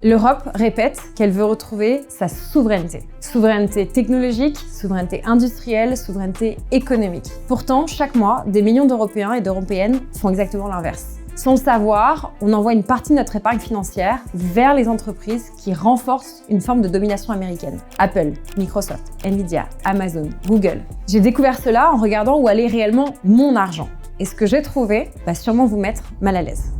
L'Europe répète qu'elle veut retrouver sa souveraineté. Souveraineté technologique, souveraineté industrielle, souveraineté économique. Pourtant, chaque mois, des millions d'Européens et d'Européennes font exactement l'inverse. Sans le savoir, on envoie une partie de notre épargne financière vers les entreprises qui renforcent une forme de domination américaine. Apple, Microsoft, Nvidia, Amazon, Google. J'ai découvert cela en regardant où allait réellement mon argent. Et ce que j'ai trouvé va sûrement vous mettre mal à l'aise.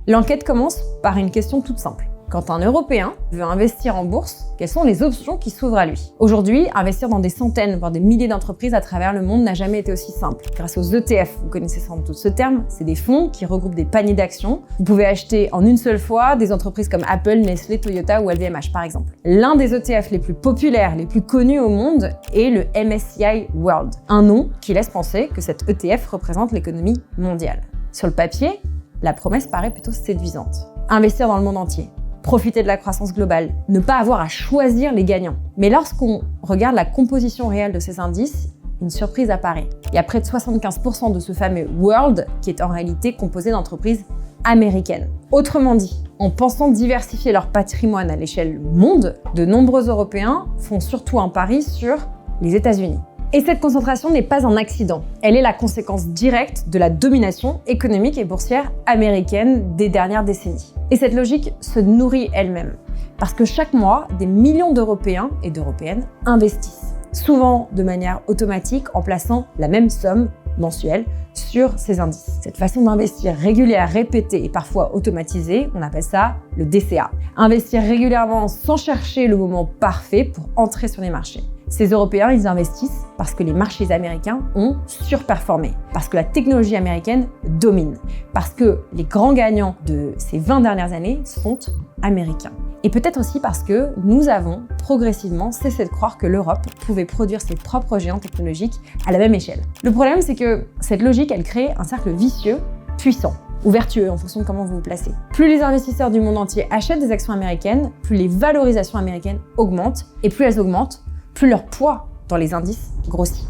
L'enquête commence par une question toute simple. Quand un Européen veut investir en bourse, quelles sont les options qui s'ouvrent à lui? Aujourd'hui, investir dans des centaines, voire des milliers d'entreprises à travers le monde n'a jamais été aussi simple. Grâce aux ETF, vous connaissez sans doute ce terme, c'est des fonds qui regroupent des paniers d'actions. Vous pouvez acheter en une seule fois des entreprises comme Apple, Nestlé, Toyota ou LVMH par exemple. L'un des ETF les plus populaires, les plus connus au monde est le MSCI World, un nom qui laisse penser que cet ETF représente l'économie mondiale. Sur le papier, la promesse paraît plutôt séduisante. Investir dans le monde entier, profiter de la croissance globale, ne pas avoir à choisir les gagnants. Mais lorsqu'on regarde la composition réelle de ces indices, une surprise apparaît. Il y a près de 75% de ce fameux World qui est en réalité composé d'entreprises américaines. Autrement dit, en pensant diversifier leur patrimoine à l'échelle monde, de nombreux Européens font surtout un pari sur les États-Unis. Et cette concentration n'est pas un accident. Elle est la conséquence directe de la domination économique et boursière américaine des dernières décennies. Et cette logique se nourrit elle-même. Parce que chaque mois, des millions d'Européens et d'Européennes investissent. Souvent de manière automatique en plaçant la même somme mensuelle sur ces indices. Cette façon d'investir régulière, répétée et parfois automatisée, on appelle ça le DCA. Investir régulièrement sans chercher le moment parfait pour entrer sur les marchés. Ces Européens, ils investissent parce que les marchés américains ont surperformé, parce que la technologie américaine domine, parce que les grands gagnants de ces 20 dernières années sont américains. Et peut-être aussi parce que nous avons progressivement cessé de croire que l'Europe pouvait produire ses propres géants technologiques à la même échelle. Le problème, c'est que cette logique, elle crée un cercle vicieux, puissant, ou vertueux en fonction de comment vous vous placez. Plus les investisseurs du monde entier achètent des actions américaines, plus les valorisations américaines augmentent, et plus elles augmentent, plus leur poids dans les indices grossit.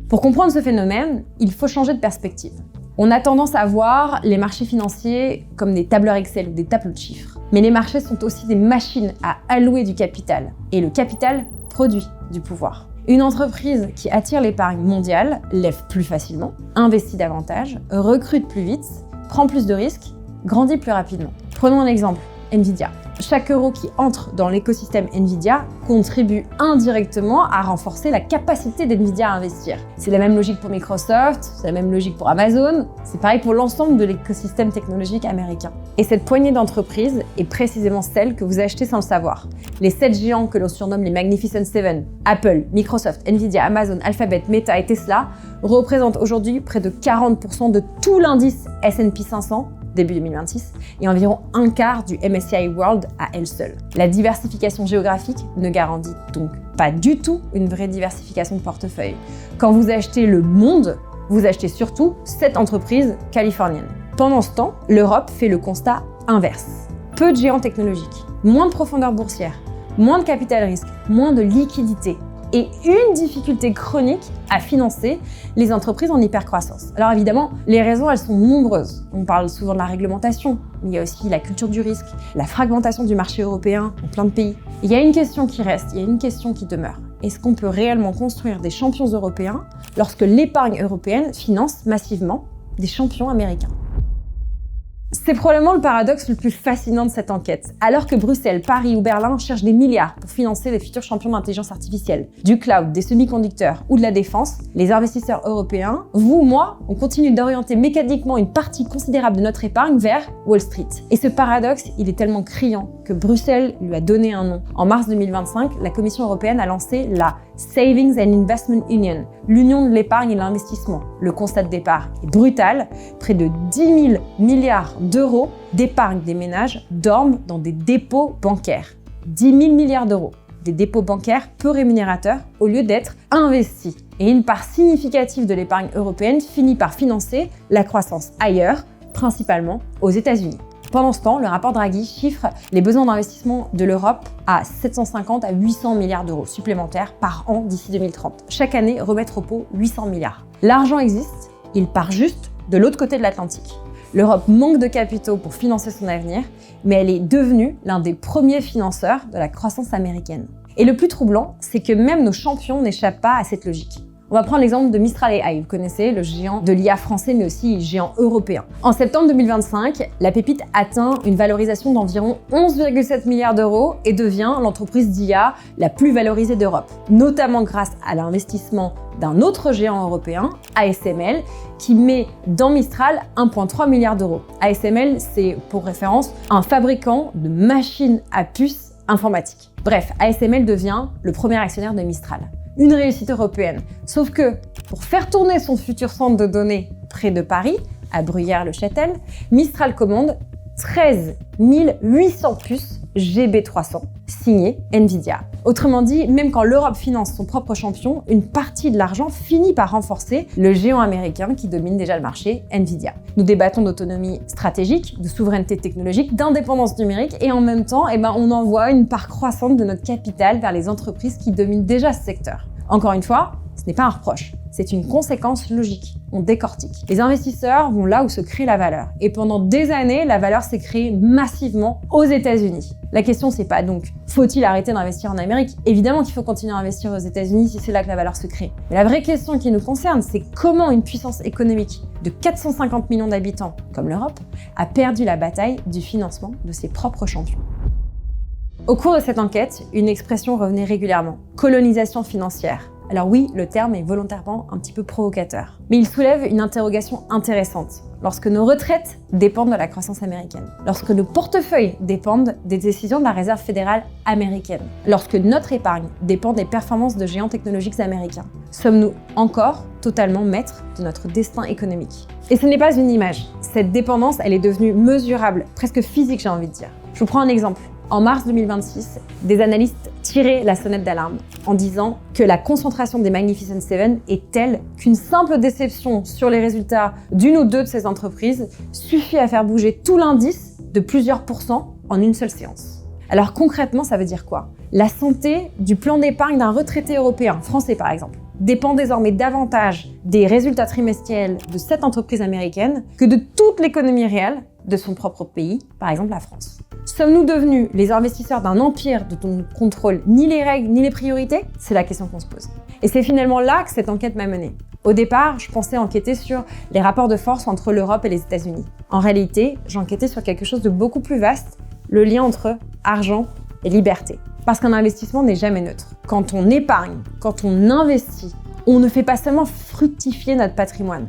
Pour comprendre ce phénomène, il faut changer de perspective. On a tendance à voir les marchés financiers comme des tableurs Excel ou des tableaux de chiffres. Mais les marchés sont aussi des machines à allouer du capital. Et le capital produit du pouvoir. Une entreprise qui attire l'épargne mondiale lève plus facilement, investit davantage, recrute plus vite, prend plus de risques, grandit plus rapidement. Prenons un exemple, Nvidia. Chaque euro qui entre dans l'écosystème Nvidia contribue indirectement à renforcer la capacité d'Nvidia à investir. C'est la même logique pour Microsoft, c'est la même logique pour Amazon, c'est pareil pour l'ensemble de l'écosystème technologique américain. Et cette poignée d'entreprises est précisément celle que vous achetez sans le savoir. Les 7 géants que l'on surnomme les Magnificent Seven, Apple, Microsoft, Nvidia, Amazon, Alphabet, Meta et Tesla, représentent aujourd'hui près de 40% de tout l'indice S&P 500 début 2026, et environ un quart du MSCI World à elle seule. La diversification géographique ne garantit donc pas du tout une vraie diversification de portefeuille. Quand vous achetez le monde, vous achetez surtout cette entreprise californienne. Pendant ce temps, l'Europe fait le constat inverse. Peu de géants technologiques, moins de profondeur boursière, moins de capital risque, moins de liquidité, et une difficulté chronique à financer les entreprises en hypercroissance. Alors évidemment, les raisons, elles sont nombreuses. On parle souvent de la réglementation, mais il y a aussi la culture du risque, la fragmentation du marché européen en plein de pays. Il y a une question qui reste, il y a une question qui demeure. Est-ce qu'on peut réellement construire des champions européens lorsque l'épargne européenne finance massivement des champions américains ? C'est probablement le paradoxe le plus fascinant de cette enquête. Alors que Bruxelles, Paris ou Berlin cherchent des milliards pour financer les futurs champions d'intelligence artificielle, du cloud, des semi-conducteurs ou de la défense, les investisseurs européens, vous, moi, on continue d'orienter mécaniquement une partie considérable de notre épargne vers Wall Street. Et ce paradoxe, il est tellement criant que Bruxelles lui a donné un nom. En mars 2025, la Commission européenne a lancé la Savings and Investment Union, l'union de l'épargne et de l'investissement. Le constat de départ est brutal. Près de 10 000 milliards d'euros d'épargne des ménages dorment dans des dépôts bancaires. 10 000 milliards d'euros. Des dépôts bancaires peu rémunérateurs au lieu d'être investis. Et une part significative de l'épargne européenne finit par financer la croissance ailleurs, principalement aux États-Unis. Pendant ce temps, le rapport Draghi chiffre les besoins d'investissement de l'Europe à 750 à 800 milliards d'euros supplémentaires par an d'ici 2030. Chaque année, remettre au pot 800 milliards. L'argent existe, il part juste de l'autre côté de l'Atlantique. L'Europe manque de capitaux pour financer son avenir, mais elle est devenue l'un des premiers financeurs de la croissance américaine. Et le plus troublant, c'est que même nos champions n'échappent pas à cette logique. On va prendre l'exemple de Mistral AI, vous connaissez, le géant de l'IA français, mais aussi géant européen. En septembre 2025, la pépite atteint une valorisation d'environ 11,7 milliards d'euros et devient l'entreprise d'IA la plus valorisée d'Europe, notamment grâce à l'investissement d'un autre géant européen, ASML, qui met dans Mistral 1,3 milliard d'euros. ASML, c'est pour référence un fabricant de machines à puces informatiques. Bref, ASML devient le premier actionnaire de Mistral. Une réussite européenne. Sauf que, pour faire tourner son futur centre de données près de Paris, à Bruyères-le-Châtel, Mistral commande 13 800 puces GB300 signées Nvidia. Autrement dit, même quand l'Europe finance son propre champion, une partie de l'argent finit par renforcer le géant américain qui domine déjà le marché, Nvidia. Nous débattons d'autonomie stratégique, de souveraineté technologique, d'indépendance numérique et en même temps, on envoie une part croissante de notre capital vers les entreprises qui dominent déjà ce secteur. Encore une fois, ce n'est pas un reproche, c'est une conséquence logique. On décortique. Les investisseurs vont là où se crée la valeur. Et pendant des années, la valeur s'est créée massivement aux États-Unis. La question, c'est pas donc, faut-il arrêter d'investir en Amérique? Évidemment qu'il faut continuer à investir aux États-Unis si c'est là que la valeur se crée. Mais la vraie question qui nous concerne, c'est comment une puissance économique de 450 millions d'habitants, comme l'Europe, a perdu la bataille du financement de ses propres champions. Au cours de cette enquête, une expression revenait régulièrement. Colonisation financière. Alors oui, le terme est volontairement un petit peu provocateur. Mais il soulève une interrogation intéressante. Lorsque nos retraites dépendent de la croissance américaine, lorsque nos portefeuilles dépendent des décisions de la Réserve fédérale américaine, lorsque notre épargne dépend des performances de géants technologiques américains, sommes-nous encore totalement maîtres de notre destin économique? Et ce n'est pas une image. Cette dépendance, elle est devenue mesurable, presque physique, j'ai envie de dire. Je vous prends un exemple. En mars 2026, des analystes tiraient la sonnette d'alarme en disant que la concentration des Magnificent Seven est telle qu'une simple déception sur les résultats d'une ou deux de ces entreprises suffit à faire bouger tout l'indice de plusieurs pourcents en une seule séance. Alors concrètement, ça veut dire quoi? La santé du plan d'épargne d'un retraité européen, français par exemple, dépend désormais davantage des résultats trimestriels de cette entreprise américaine que de toute l'économie réelle de son propre pays, par exemple la France. Sommes-nous devenus les investisseurs d'un empire dont on ne contrôle ni les règles ni les priorités? C'est la question qu'on se pose. Et c'est finalement là que cette enquête m'a menée. Au départ, je pensais enquêter sur les rapports de force entre l'Europe et les États-Unis. En réalité, j'enquêtais sur quelque chose de beaucoup plus vaste, le lien entre argent et liberté. Parce qu'un investissement n'est jamais neutre. Quand on épargne, quand on investit, on ne fait pas seulement fructifier notre patrimoine.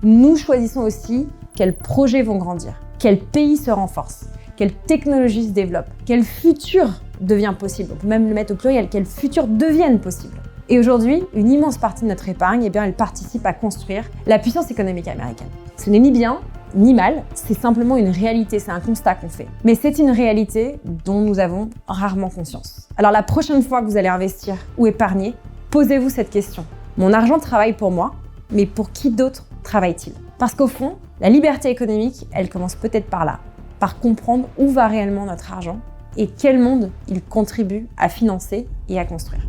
Nous choisissons aussi quels projets vont grandir, quel pays se renforce, quelle technologie se développe, quel futur devient possible. On peut même le mettre au pluriel, quel futur deviennent possibles. Et aujourd'hui, une immense partie de notre épargne, elle participe à construire la puissance économique américaine. Ce n'est ni bien, ni mal, c'est simplement une réalité, c'est un constat qu'on fait. Mais c'est une réalité dont nous avons rarement conscience. Alors la prochaine fois que vous allez investir ou épargner, posez-vous cette question. Mon argent travaille pour moi, mais pour qui d'autre travaille-t-il? Parce qu'au fond, la liberté économique, elle commence peut-être par là, par comprendre où va réellement notre argent et quel monde il contribue à financer et à construire.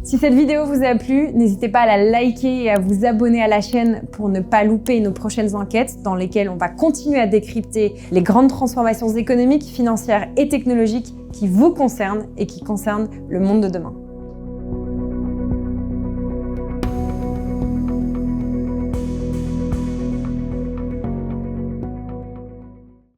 Si cette vidéo vous a plu, n'hésitez pas à la liker et à vous abonner à la chaîne pour ne pas louper nos prochaines enquêtes dans lesquelles on va continuer à décrypter les grandes transformations économiques, financières et technologiques qui vous concernent et qui concernent le monde de demain.